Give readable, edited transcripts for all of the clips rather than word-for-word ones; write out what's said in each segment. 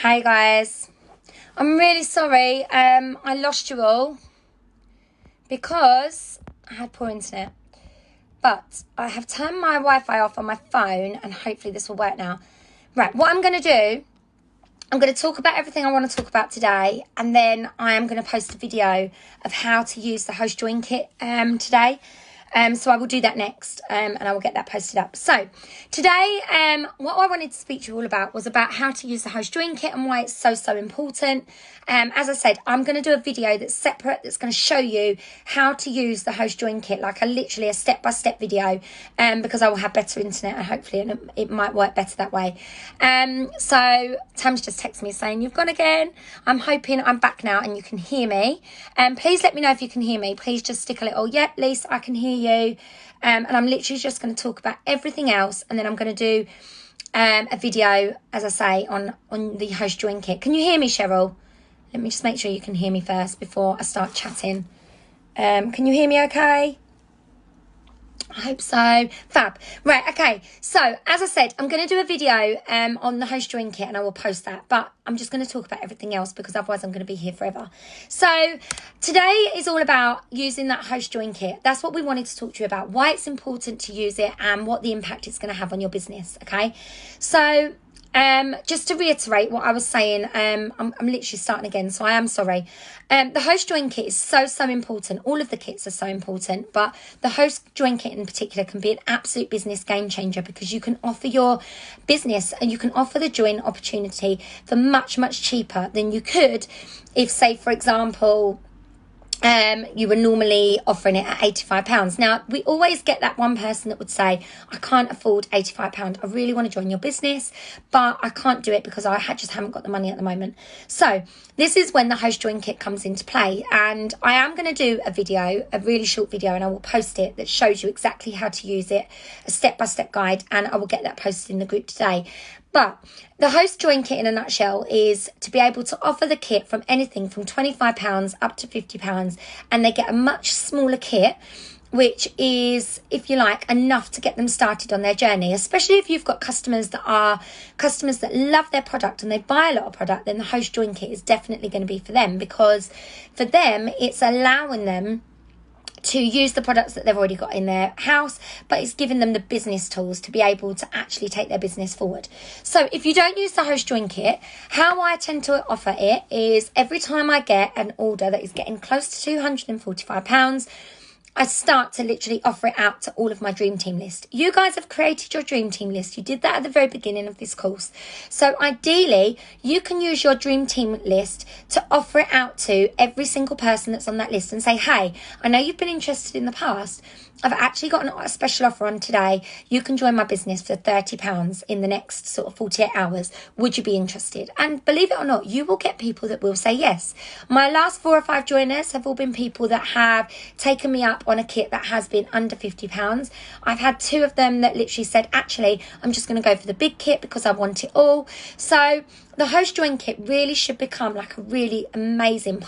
Hey guys, I'm really sorry I lost you all because I had poor internet, but I have turned my Wi-Fi off on my phone and hopefully this will work now. Right, what I'm going to do, I'm going to talk about everything I want to talk about today, and then I am going to post a video of how to use the host join kit today. So I will do that next and I will get that posted up. So today, what I wanted to speak to you all about was about how to use the host join kit and why it's so important. As I said, I'm going to do a video that's separate that's going to show you how to use the host join kit, like literally a step-by-step video, because I will have better internet and hopefully it might work better that way. So Tam's just texted me saying, "You've gone again." I'm hoping I'm back now and you can hear me. Please let me know if you can hear me. Please just stick a little, "Yep, Lisa, I can hear you." And I'm literally just going to talk about everything else, and then I'm going to do a video, as I say, on the host join kit. Can you hear me, Cheryl? Let me just make sure you can hear me first before I start chatting. Can you hear me okay? I hope so. Fab. Right, okay. So, as I said, I'm going to do a video on the host join kit and I will post that. But I'm just going to talk about everything else because otherwise I'm going to be here forever. So, today is all about using that host join kit. That's what we wanted to talk to you about. Why it's important to use it and what the impact it's going to have on your business, okay? So, just to reiterate what I was saying, I'm literally starting again, so I am sorry. The host join kit is so important. All of the kits are so important, but the host join kit in particular can be an absolute business game changer because you can offer your business and you can offer the join opportunity for much cheaper than you could if, say, for example, you were normally offering it at £85. Now, we always get that one person that would say, "I can't afford £85. I really want to join your business, but I can't do it because I just haven't got the money at the moment." So this is when the host join kit comes into play. And I am going to do a video, a really short video, and I will post it that shows you exactly how to use it, a step-by-step guide, and I will get that posted in the group today. But the host join kit in a nutshell is to be able to offer the kit from anything from £25 up to £50, and they get a much smaller kit, which is, if you like, enough to get them started on their journey. Especially if you've got customers that love their product and they buy a lot of product, then the host join kit is definitely going to be for them, because for them it's allowing them to use the products that they've already got in their house, but it's giving them the business tools to be able to actually take their business forward. So if you don't use the host join kit, how I tend to offer it is every time I get an order that is getting close to £245, I start to literally offer it out to all of my dream team list. You guys have created your dream team list. You did that at the very beginning of this course. So ideally, you can use your dream team list to offer it out to every single person that's on that list and say, "Hey, I know you've been interested in the past. I've actually got a special offer on today. You can join my business for £30 in the next sort of 48 hours. Would you be interested?" And believe it or not, you will get people that will say yes. My last 4 or 5 joiners have all been people that have taken me up on a kit that has been under £50. I've had 2 of them that literally said, "Actually, I'm just going to go for the big kit because I want it all." So the host join kit really should become like a really amazing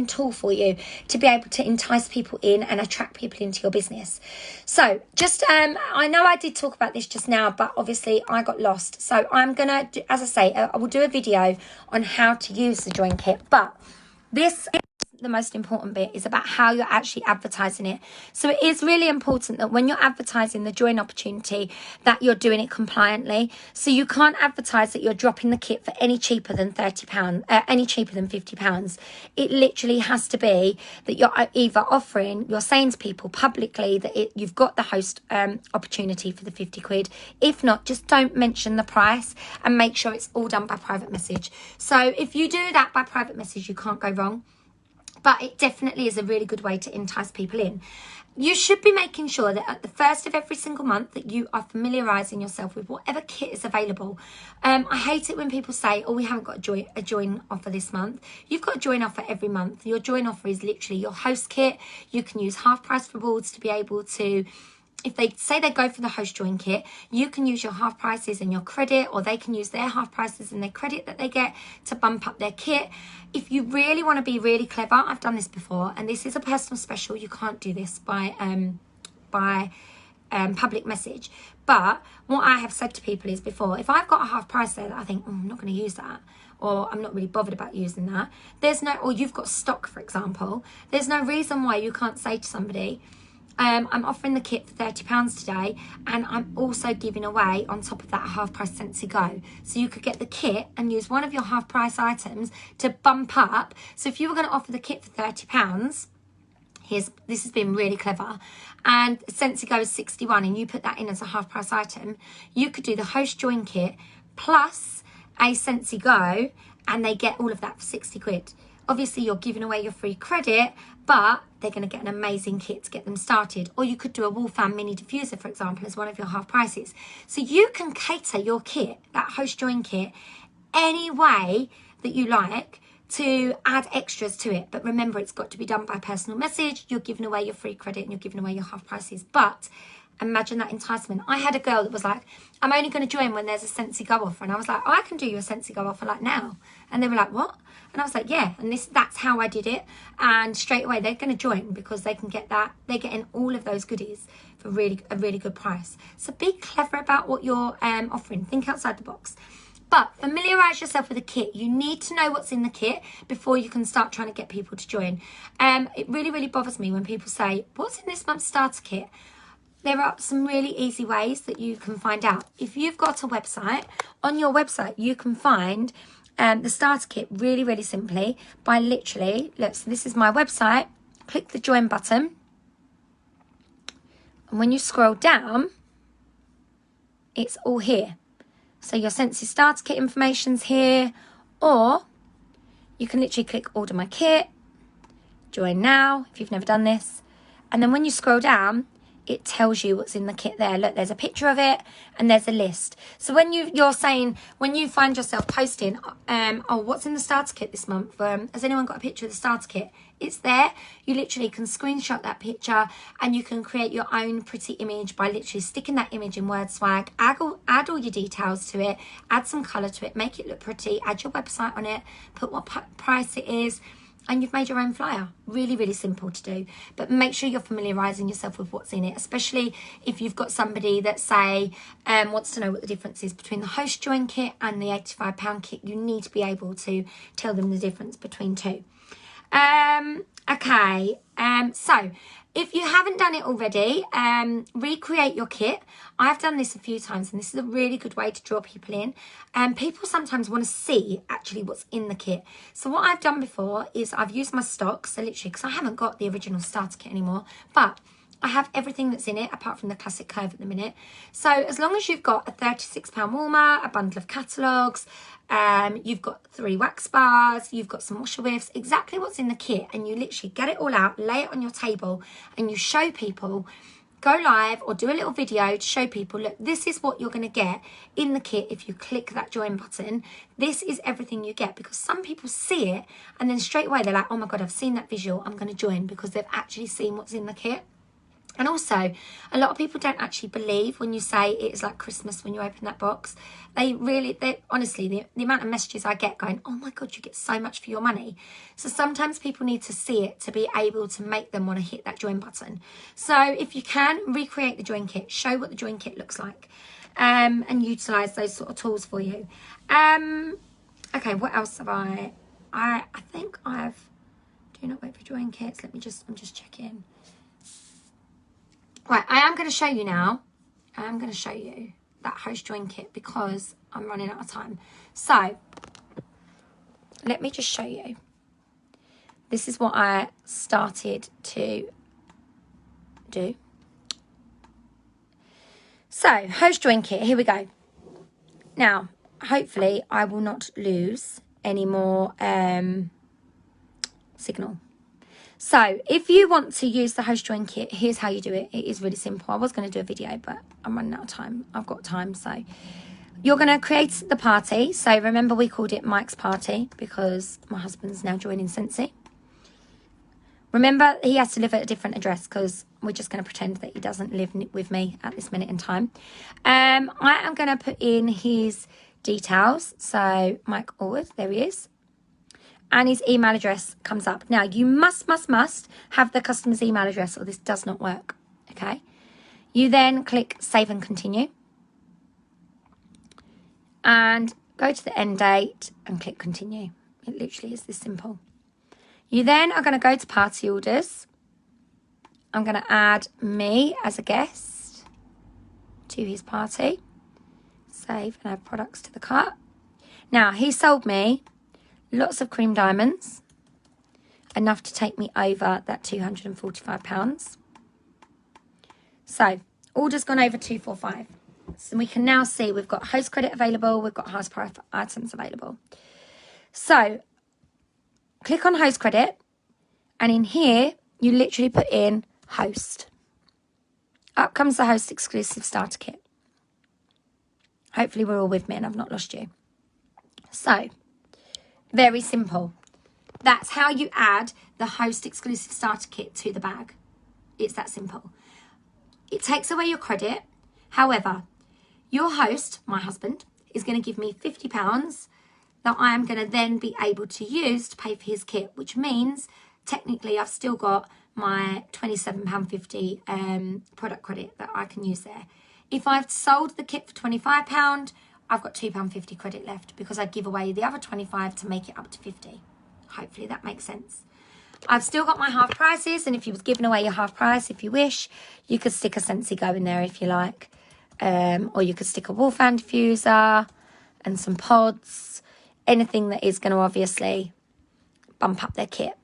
tool for you to be able to entice people in and attract people into your business. So just, I know I did talk about this just now, but obviously I got lost. So I'm going to, as I say, I will do a video on how to use the join kit, but this is the most important bit, is about how you're actually advertising it. So it is really important that when you're advertising the join opportunity, that you're doing it compliantly. So you can't advertise that you're dropping the kit for any cheaper than £30, any cheaper than £50. It literally has to be that you're either you're saying to people publicly that you've got the host opportunity for the 50 quid. If not, just don't mention the price and make sure it's all done by private message. So if you do that by private message, you can't go wrong. But it definitely is a really good way to entice people in. You should be making sure that at the first of every single month that you are familiarising yourself with whatever kit is available. I hate it when people say, "Oh, we haven't got a join offer this month." You've got a join offer every month. Your join offer is literally your host kit. You can use half price rewards to be able to, if they say they go for the host join kit, you can use your half prices and your credit, or they can use their half prices and their credit that they get to bump up their kit. If you really want to be really clever, I've done this before, and this is a personal special. You can't do this by public message. But what I have said to people is before, if I've got a half price there that I think, I'm not going to use that, or I'm not really bothered about using that, or you've got stock, for example, there's no reason why you can't say to somebody, I'm offering the kit for £30 today, and I'm also giving away on top of that a half price Scentsy Go. So you could get the kit and use one of your half price items to bump up. So if you were going to offer the kit for £30, this has been really clever, and Scentsy Go is 61, and you put that in as a half price item, you could do the host join kit plus a Scentsy Go, and they get all of that for 60 quid. Obviously, you're giving away your free credit, but they're going to get an amazing kit to get them started. Or you could do a wall fan mini diffuser, for example, as one of your half prices. So you can cater your kit, that host join kit, any way that you like to add extras to it. But remember, it's got to be done by personal message. You're giving away your free credit and you're giving away your half prices. But imagine that enticement. I had a girl that was like, I'm only going to join when there's a Scentsy Go offer. And I was like, I can do you a Scentsy Go offer like now. And they were like, what? And I was like, yeah. And that's how I did it. And straight away, they're going to join because they can get that. They're getting all of those goodies for a really good price. So be clever about what you're offering. Think outside the box. But familiarise yourself with the kit. You need to know what's in the kit before you can start trying to get people to join. It really bothers me when people say, what's in this month's starter kit? There are some really easy ways that you can find out. If you've got a website, on your website you can find the starter kit really simply by literally, look, so this is my website, click the join button, and when you scroll down, it's all here. So your Scentsy starter kit information's here, or you can literally click order my kit, join now if you've never done this, and then when you scroll down, it tells you what's in the kit there. Look, there's a picture of it and there's a list. So when you're saying, when you find yourself posting, oh, what's in the starter kit this month? Has anyone got a picture of the starter kit? It's there. You literally can screenshot that picture and you can create your own pretty image by literally sticking that image in WordSwag, add all your details to it, add some colour to it, make it look pretty, add your website on it, put what price it is, and you've made your own flyer. Really simple to do. But make sure you're familiarising yourself with what's in it, especially if you've got somebody that, say, wants to know what the difference is between the host join kit and the £85 kit. You need to be able to tell them the difference between two. So if you haven't done it already, recreate your kit. I've done this a few times, and this is a really good way to draw people in. People sometimes want to see actually what's in the kit. So what I've done before is I've used my stock, so literally, because I haven't got the original starter kit anymore, but I have everything that's in it apart from the classic curve at the minute. So as long as you've got a £36 warmer, a bundle of catalogues, you've got 3 wax bars, you've got some washer whiffs, exactly what's in the kit, and you literally get it all out, lay it on your table, and you show people, go live or do a little video to show people, look, this is what you're going to get in the kit if you click that join button. This is everything you get, because some people see it and then straight away they're like, oh my God, I've seen that visual, I'm going to join, because they've actually seen what's in the kit. And also, a lot of people don't actually believe when you say it's like Christmas when you open that box. Honestly, the amount of messages I get going, oh my God, you get so much for your money. So sometimes people need to see it to be able to make them want to hit that join button. So if you can, recreate the join kit, show what the join kit looks like, and utilise those sort of tools for you. Okay, what else have I think I've, do not wait for join kits. I'm just checking. Right, I am going to show you now. I am going to show you that host join kit because I'm running out of time. So, let me just show you. This is what I started to do. So, host join kit, here we go. Now, hopefully I will not lose any more signal. So if you want to use the host join kit, here's how you do it. It is really simple. I was going to do a video, but I'm running out of time. I've got time. So you're going to create the party. So remember, we called it Mike's party because my husband's now joining Scentsy. Remember, he has to live at a different address because we're just going to pretend that he doesn't live with me at this minute in time. I am going to put in his details. So Mike Allwood, there he is. And his email address comes up. Now, you must have the customer's email address or this does not work, okay? You then click Save and Continue. and go to the end date and click continue. It literally is this simple. You then are going to go to party orders. I'm going to add me as a guest to his party. Save and add products to the cart. Now, he sold me lots of cream diamonds, enough to take me over that £245. So, order's gone over 245. So we can now see we've got host credit available, we've got house price items available. So, click on host credit, and in here, you literally put in host. Up comes the host exclusive starter kit. Hopefully we're all with me and I've not lost you. So, very simple. That's how you add the host exclusive starter kit to the bag. It's that simple. It takes away your credit. However, your host, my husband, is going to give me £50 that I am going to then be able to use to pay for his kit, which means technically I've still got my £27.50 product credit that I can use there. If I've sold the kit for £25, I've got £2.50 credit left because I give away the other 25 to make it up to 50. Hopefully that makes sense. I've still got my half prices, and if you was giving away your half price, if you wish, you could stick a Scentsy Go in there if you like. Or you could stick a wall fan diffuser and some pods, anything that is going to obviously bump up their kit.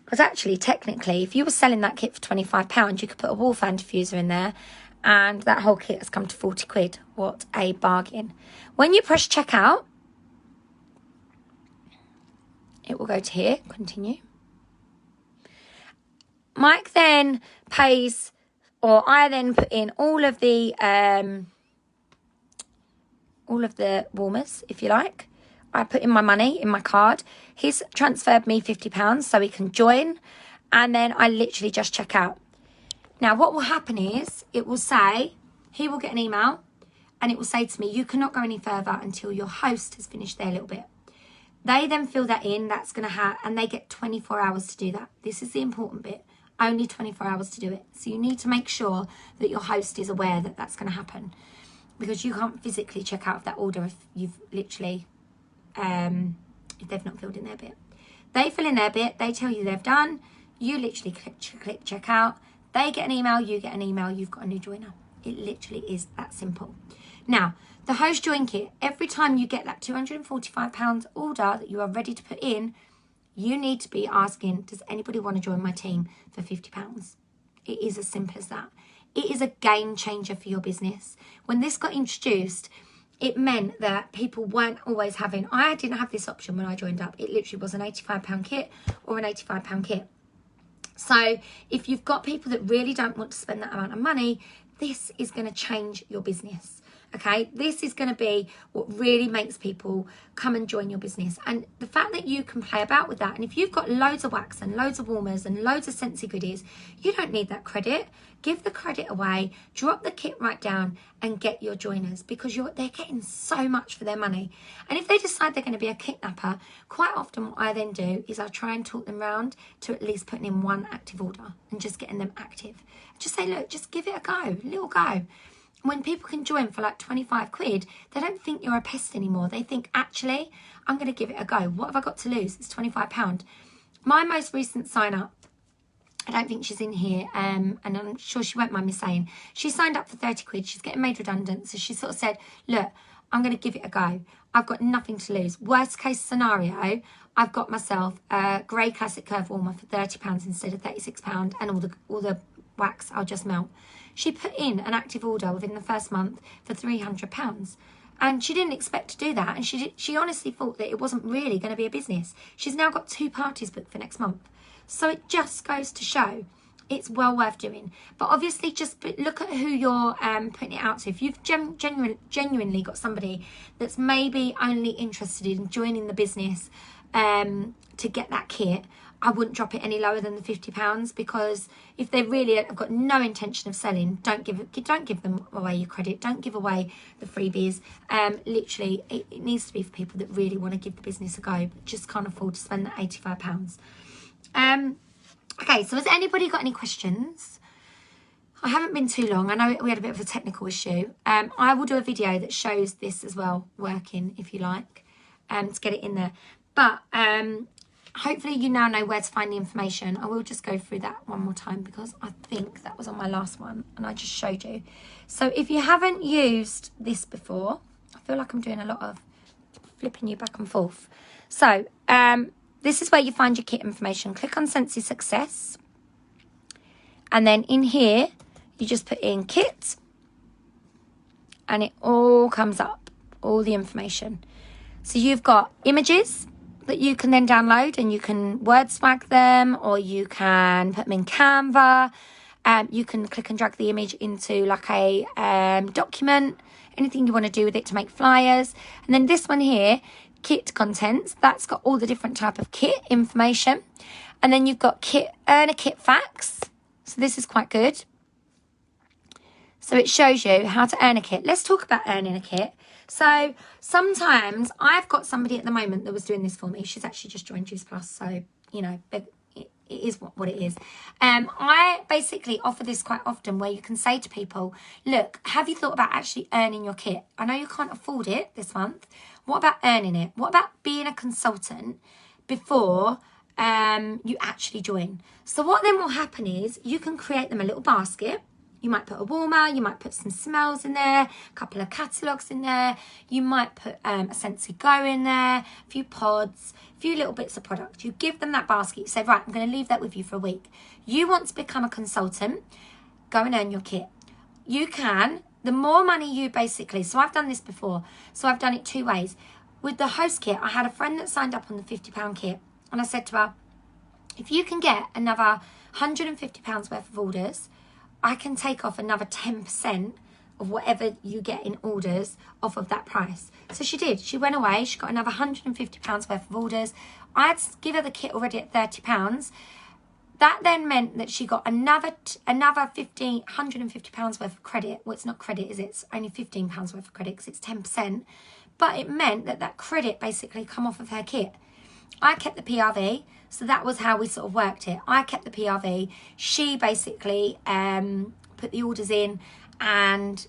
Because actually, technically, if you were selling that kit for £25, you could put a wall fan diffuser in there, and that whole kit has come to 40 quid. What a bargain. When you press checkout, it will go to here, continue. Mike then pays, or I then put in all of the warmers, if you like. I put in my money in my card. He's transferred me £50 so he can join, and then I literally just check out. Now, what will happen is it will say, he will get an email, and it will say to me, you cannot go any further until your host has finished their little bit. They then fill that in, that's going to have, and they get 24 hours to do that. This is the important bit. Only 24 hours to do it. So you need to make sure that your host is aware that that's going to happen, because you can't physically check out of that order if you've literally, if they've not filled in their bit. They fill in their bit, they tell you they've done, you literally click check out, they get an email, you get an email, you've got a new joiner. It literally is that simple. Now, the host join kit, every time you get that £245 order that you are ready to put in, you need to be asking, does anybody want to join my team for £50? It is as simple as that. It is a game changer for your business. When this got introduced, it meant that people weren't always having, I didn't have this option when I joined up. It literally was an £85 kit or an £85 kit. So if you've got people that really don't want to spend that amount of money, this is going to change your business. Okay, this is going to be what really makes people come and join your business. And the fact that you can play about with that, and if you've got loads of wax and loads of warmers and loads of Scentsy goodies, you don't need that credit. Give the credit away, drop the kit right down and get your joiners, because they're getting so much for their money. And if they decide they're going to be a kitnapper, quite often what I then do is I try and talk them round to at least putting in one active order and just getting them active. Just say, look, just give it a go, a little go. When people can join for like 25 quid, they don't think you're a pest anymore. They think, actually, I'm going to give it a go. What have I got to lose? It's £25. My most recent sign up, I don't think she's in here, and I'm sure she won't mind me saying, she signed up for 30 quid. She's getting made redundant. So she sort of said, look, I'm going to give it a go. I've got nothing to lose. Worst case scenario, I've got myself a grey classic curve warmer for £30 instead of £36, and all the wax I'll just melt. She put in an active order within the first month for £300, and she didn't expect to do that, and she honestly thought that it wasn't really going to be a business. She's now got 2 parties booked for next month. So it just goes to show it's well worth doing. But obviously just look at who you're putting it out to. If you've genuinely got somebody that's maybe only interested in joining the business to get that kit, I wouldn't drop it any lower than the £50, because if they really have got no intention of selling, don't give them away your credit. Don't give away the freebies. Literally, it needs to be for people that really want to give the business a go, but just can't afford to spend that £85. Okay, so has anybody got any questions? I haven't been too long. I know we had a bit of a technical issue. I will do a video that shows this as well working, if you like, to get it in there. But hopefully you now know where to find the information. I will just go through that one more time because I think that was on my last one and I just showed you. So if you haven't used this before, I feel like I'm doing a lot of flipping you back and forth. So this is where you find your kit information. Click on Sensi Success. And then in here, you just put in kit. And it all comes up, all the information. So you've got images that you can then download and you can word swag them, or you can put them in Canva. You can click and drag the image into like a document, anything you want to do with it to make flyers. And then this one here, kit contents, that's got all the different type of kit information. And then you've got earn a kit facts. So this is quite good. So it shows you how to earn a kit. Let's talk about earning a kit. So sometimes I've got somebody at the moment that was doing this for me. She's actually just joined Juice Plus. So, you know, it is what it is. I basically offer this quite often where you can say to people, look, have you thought about actually earning your kit? I know you can't afford it this month. What about earning it? What about being a consultant before you actually join? So what then will happen is you can create them a little basket. You might put a warmer, you might put some smells in there, a couple of catalogues in there. You might put a Sensi Go in there, a few pods, a few little bits of product. You give them that basket. You say, right, I'm going to leave that with you for a week. You want to become a consultant, go and earn your kit. You can, the more money you basically, so I've done this before. So I've done it two ways. With the host kit, I had a friend that signed up on the £50 kit. And I said to her, if you can get another £150 worth of orders, I can take off another 10% of whatever you get in orders off of that price. So she did. She went away. She got another £150 worth of orders. I had to give her the kit already at £30. That then meant that she got another £150 worth of credit. Well, it's not credit, is it? It's only £15 worth of credit because it's 10%. But it meant that that credit basically come off of her kit. I kept the PRV, so that was how we sort of worked it. I kept the PRV. She basically put the orders in, and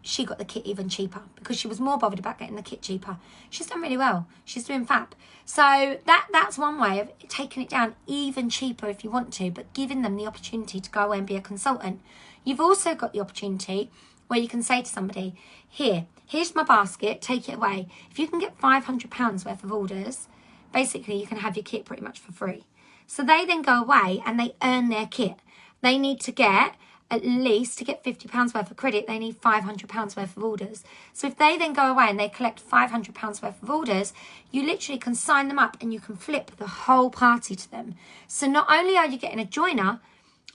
she got the kit even cheaper because she was more bothered about getting the kit cheaper. She's done really well. She's doing fab. So that's one way of taking it down even cheaper if you want to, but giving them the opportunity to go away and be a consultant. You've also got the opportunity where you can say to somebody, here's my basket, take it away. If you can get £500 worth of orders, basically you can have your kit pretty much for free. So they then go away and they earn their kit. They need to get, at least to get £50 worth of credit, they need £500 worth of orders. So if they then go away and they collect £500 worth of orders, you literally can sign them up and you can flip the whole party to them. So not only are you getting a joiner,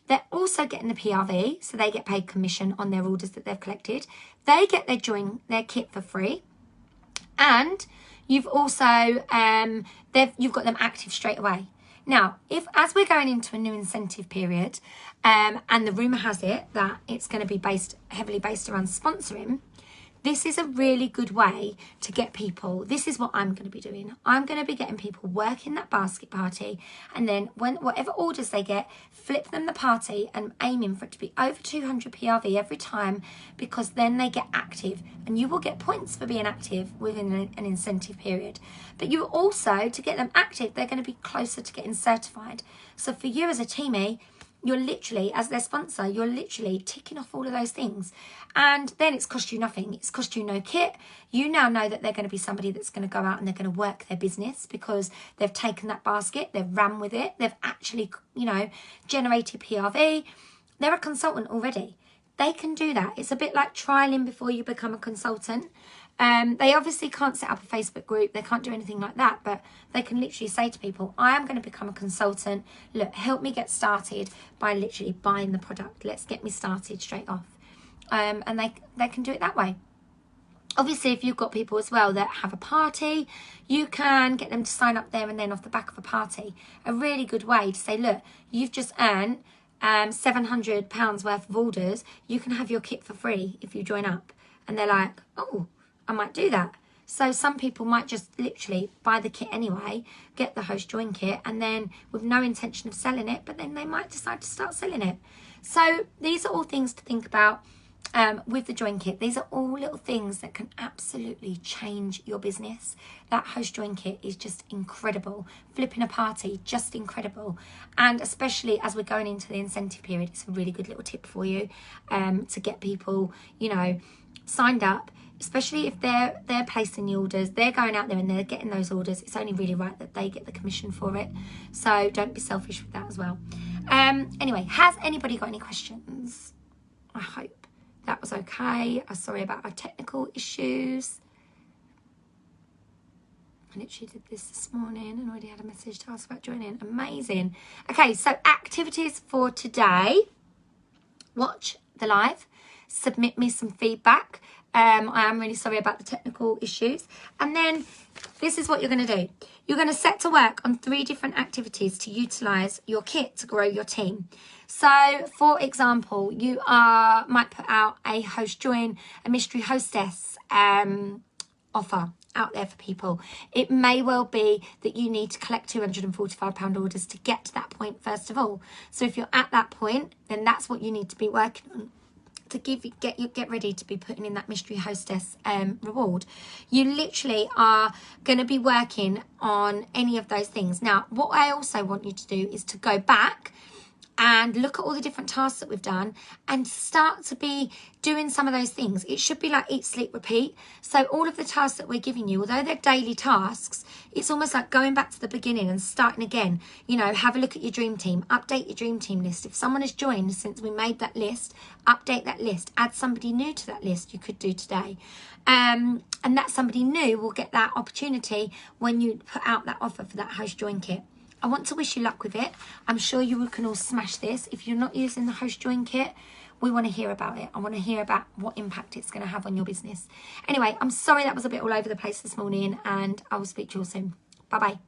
they're also getting the PRV, so they get paid commission on their orders that they've collected. They get their kit for free. And you've also, you've got them active straight away. Now, as we're going into a new incentive period, and the rumour has it that it's going to be heavily based around sponsoring, this is a really good way to get people. This is what I'm going to be doing. I'm going to be getting people working that basket party, and then whatever orders they get, flip them the party and aiming for it to be over 200 PRV every time, because then they get active, and you will get points for being active within an incentive period. But you also, to get them active, they're going to be closer to getting certified. So for you as a teamie, you're literally, as their sponsor, you're literally ticking off all of those things. And then it's cost you nothing. It's cost you no kit. You now know that they're going to be somebody that's going to go out and they're going to work their business because they've taken that basket, they've ran with it, they've actually, generated PRV. They're a consultant already. They can do that. It's a bit like trialing before you become a consultant. They obviously can't set up a Facebook group. They can't do anything like that, but they can literally say to people, I am going to become a consultant. Look, help me get started by literally buying the product. Let's get me started straight off. And they can do it that way. Obviously, if you've got people as well that have a party, you can get them to sign up there and then off the back of a party. A really good way to say, look, you've just earned £700 worth of orders. You can have your kit for free if you join up. And they're like, oh, I might do that. So some people might just literally buy the kit anyway, get the host join kit, and then with no intention of selling it, but then they might decide to start selling it. So these are all things to think about with the join kit. These are all little things that can absolutely change your business. That host join kit is just incredible. Flipping a party, just incredible. And especially as we're going into the incentive period, it's a really good little tip for you to get people, you know, signed up. Especially if they're placing the orders, they're going out there and they're getting those orders. It's only really right that they get the commission for it. So don't be selfish with that as well. Anyway, has anybody got any questions? I hope that was okay. I'm sorry about our technical issues. I literally did this morning and already had a message to ask about joining. Amazing. Okay, so activities for today. Watch the live. Submit me some feedback. I am really sorry about the technical issues. And then this is what you're going to do. You're going to set to work on 3 different activities to utilise your kit to grow your team. So, for example, you might put out a host join, a mystery hostess offer out there for people. It may well be that you need to collect £245 orders to get to that point first of all. So if you're at that point, then that's what you need to be working on to get ready to be putting in that mystery hostess reward. You literally are going to be working on any of those things. Now, what I also want you to do is to go back and look at all the different tasks that we've done and start to be doing some of those things. It should be like eat, sleep, repeat. So all of the tasks that we're giving you, although they're daily tasks, it's almost like going back to the beginning and starting again. You know, have a look at your dream team, update your dream team list. If someone has joined since we made that list, update that list, add somebody new to that list you could do today. And that somebody new will get that opportunity when you put out that offer for that host join kit. I want to wish you luck with it. I'm sure you can all smash this. If you're not using the host join kit, we want to hear about it. I want to hear about what impact it's going to have on your business. Anyway, I'm sorry that was a bit all over the place this morning, and I will speak to you all soon. Bye-bye.